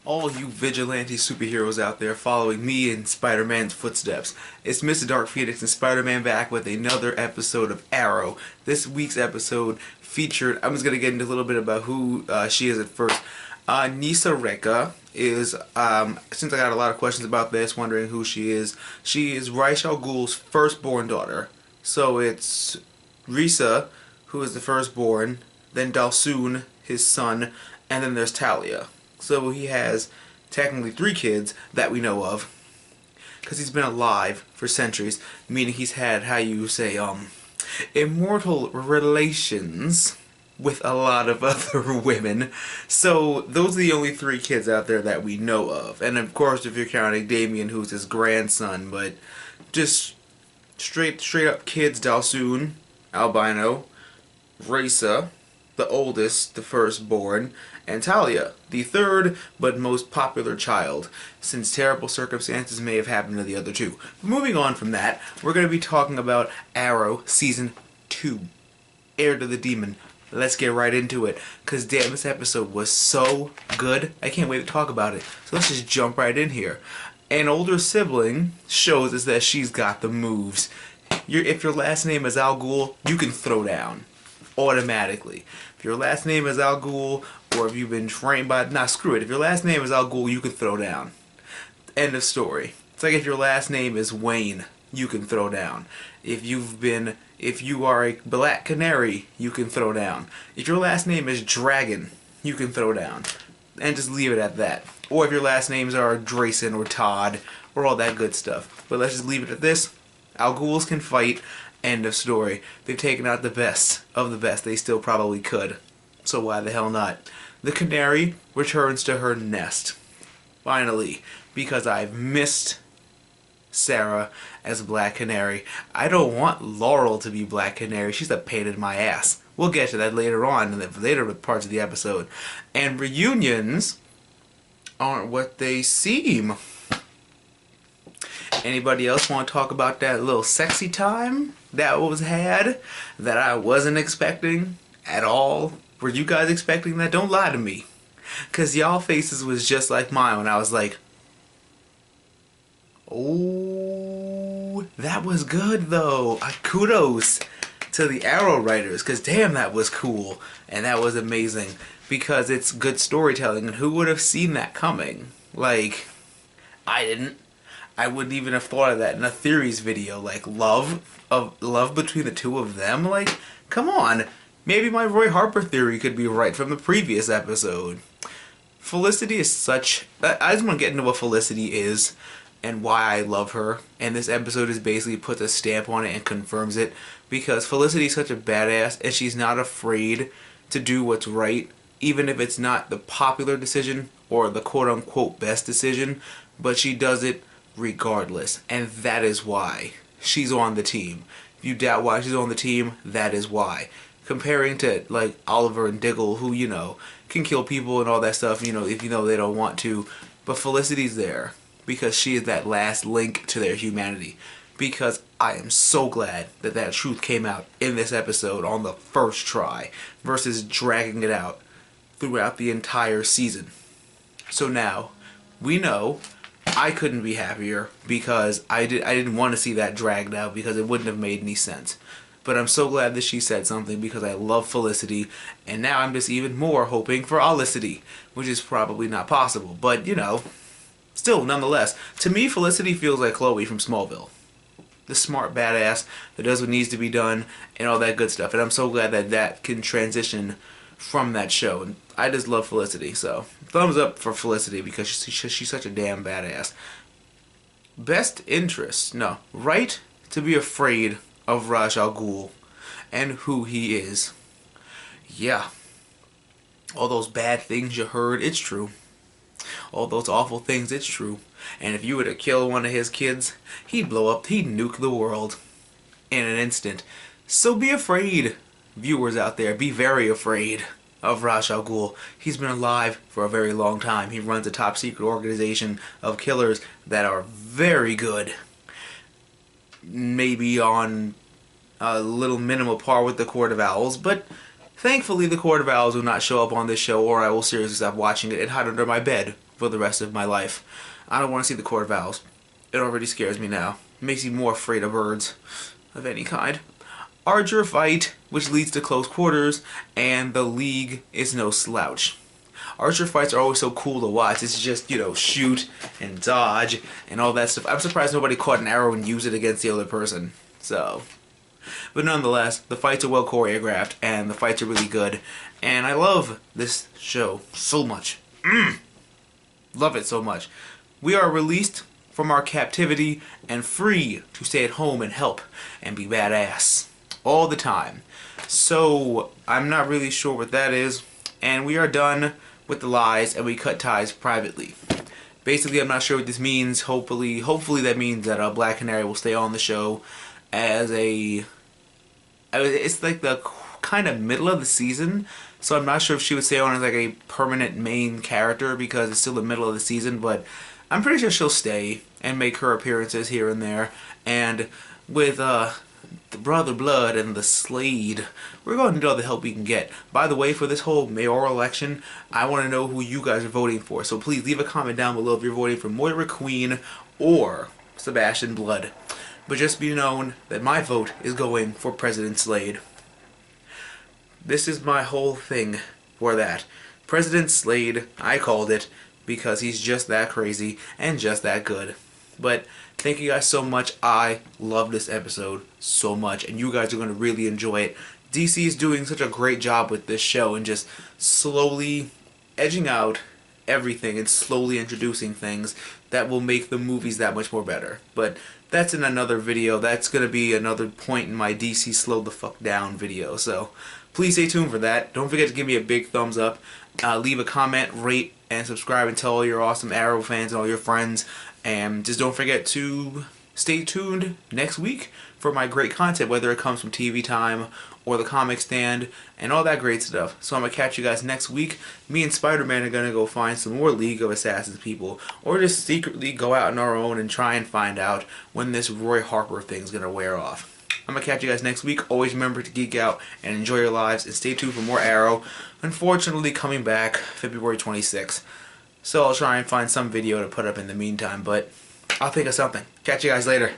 all you vigilante superheroes out there following me in Spider-Man's footsteps. It's MrDarkPhoenix and Spider-Man back with another episode of Arrow. This week's episode featured, I'm just going to get into a little bit about who she is at first. Nisa Rekha is, since I got a lot of questions about this, wondering who she is Ra's al Ghul's firstborn daughter. So it's Risa, who is the firstborn, then Dalsoon, his son, and then there's Talia. So he has technically 3 kids that we know of, because he's been alive for centuries, meaning he's had, how you say, immortal relations with a lot of other women. So those are the only 3 kids out there that we know of. And of course, if you're counting Damien, who's his grandson, but just straight up kids: Dalsoon, albino; Risa, the oldest, the firstborn; and Talia, the third but most popular child, since terrible circumstances may have happened to the other 2. But moving on from that, we're going to be talking about Arrow Season 2, Heir to the Demon. Let's get right into it, because damn, this episode was so good. I can't wait to talk about it. So let's just jump right in here. An older sibling shows us that she's got the moves. If your last name is Al Ghul, you can throw down automatically. If your last name is Al Ghul, or if you've been trained by... Nah, screw it. If your last name is Al Ghul, you can throw down. End of story. It's like if your last name is Wayne, you can throw down. If you are a Black Canary, you can throw down. If your last name is Dragon, you can throw down. And just leave it at that. Or if your last names are Drayson or Todd, or all that good stuff. But let's just leave it at this. Al Ghuls can fight. End of story. They've taken out the best of the best. They still probably could. So why the hell not? The canary returns to her nest. Finally. Because I've missed Sarah as Black Canary. I don't want Laurel to be Black Canary. She's a pain in my ass. We'll get to that later on in the later parts of the episode. And reunions aren't what they seem. Anybody else want to talk about that little sexy time that was had that I wasn't expecting at all? Were you guys expecting that? Don't lie to me. Because y'all faces was just like mine when I was like, oh, that was good though. Kudos to the Arrow writers, because damn, that was cool. And that was amazing. Because it's good storytelling, and who would have seen that coming? Like, I didn't. I wouldn't even have thought of that in a theories video. Like, love between the 2 of them? Like, come on. Maybe my Roy Harper theory could be right from the previous episode. Felicity is such... I just want to get into what Felicity is and why I love her. And this episode is basically puts a stamp on it and confirms it. Because Felicity is such a badass, and she's not afraid to do what's right, even if it's not the popular decision or the quote-unquote best decision. But she does it regardless, and that is why she's on the team. If you doubt why she's on the team, that is why. Comparing to like Oliver and Diggle, who, you know, can kill people and all that stuff, you know, if you know they don't want to, but Felicity's there because she is that last link to their humanity. Because I am so glad that that truth came out in this episode on the first try versus dragging it out throughout the entire season. So now we know. I couldn't be happier because I didn't want to see that dragged out because it wouldn't have made any sense. But I'm so glad that she said something because I love Felicity, and now I'm just even more hoping for Olicity, which is probably not possible. But, you know, still, nonetheless, to me, Felicity feels like Chloe from Smallville. The smart badass that does what needs to be done and all that good stuff. And I'm so glad that that can transition from that show. And I just love Felicity, so thumbs up for Felicity because she's such a damn badass. Best interest, no, right to be afraid of Ra's al Ghul and who he is. Yeah, all those bad things you heard, it's true. All those awful things, it's true. And if you were to kill one of his kids, he'd blow up, he'd nuke the world in an instant. So be afraid, viewers out there, be very afraid of Ra's al Ghul. He's been alive for a very long time. He runs a top secret organization of killers that are very good. Maybe on a little minimal par with the Court of Owls, but thankfully the Court of Owls will not show up on this show, or I will seriously stop watching it and hide under my bed for the rest of my life. I don't want to see the Court of Owls. It already scares me now. It makes me more afraid of birds of any kind. Archer fight, which leads to close quarters, and the League is no slouch. Archer fights are always so cool to watch. It's just, you know, shoot and dodge and all that stuff. I'm surprised nobody caught an arrow and used it against the other person. So, but nonetheless, the fights are well choreographed and the fights are really good. And I love this show so much. Love it so much. We are released from our captivity and free to stay at home and help and be badass all the time. So I'm not really sure what that is, and we are done with the lies and we cut ties privately. Basically, I'm not sure what this means. Hopefully that means that Black Canary will stay on the show as it's like the kind of middle of the season, so I'm not sure if she would stay on as like a permanent main character because it's still the middle of the season, but I'm pretty sure she'll stay and make her appearances here and there. And with the Brother Blood and the Slade, we're going to need all the help we can get. By the way, for this whole mayoral election, I want to know who you guys are voting for. So please leave a comment down below if you're voting for Moira Queen or Sebastian Blood. But just be known that my vote is going for President Slade. This is my whole thing for that. President Slade, I called it, because he's just that crazy and just that good. But thank you guys so much. I love this episode so much, and you guys are going to really enjoy it. DC is doing such a great job with this show and just slowly edging out everything and slowly introducing things that will make the movies that much more better. But that's in another video. That's going to be another point in my DC slow the fuck down video. So please stay tuned for that. Don't forget to give me a big thumbs up. Leave a comment, rate, and subscribe, and tell all your awesome Arrow fans and all your friends. And just don't forget to stay tuned next week for my great content, whether it comes from TV Time or the comic stand and all that great stuff. So I'm going to catch you guys next week. Me and Spider-Man are going to go find some more League of Assassins people, or just secretly go out on our own and try and find out when this Roy Harper thing is going to wear off. I'm going to catch you guys next week. Always remember to geek out and enjoy your lives, and stay tuned for more Arrow. Unfortunately, coming back February 26th. So I'll try and find some video to put up in the meantime, but I'll think of something. Catch you guys later.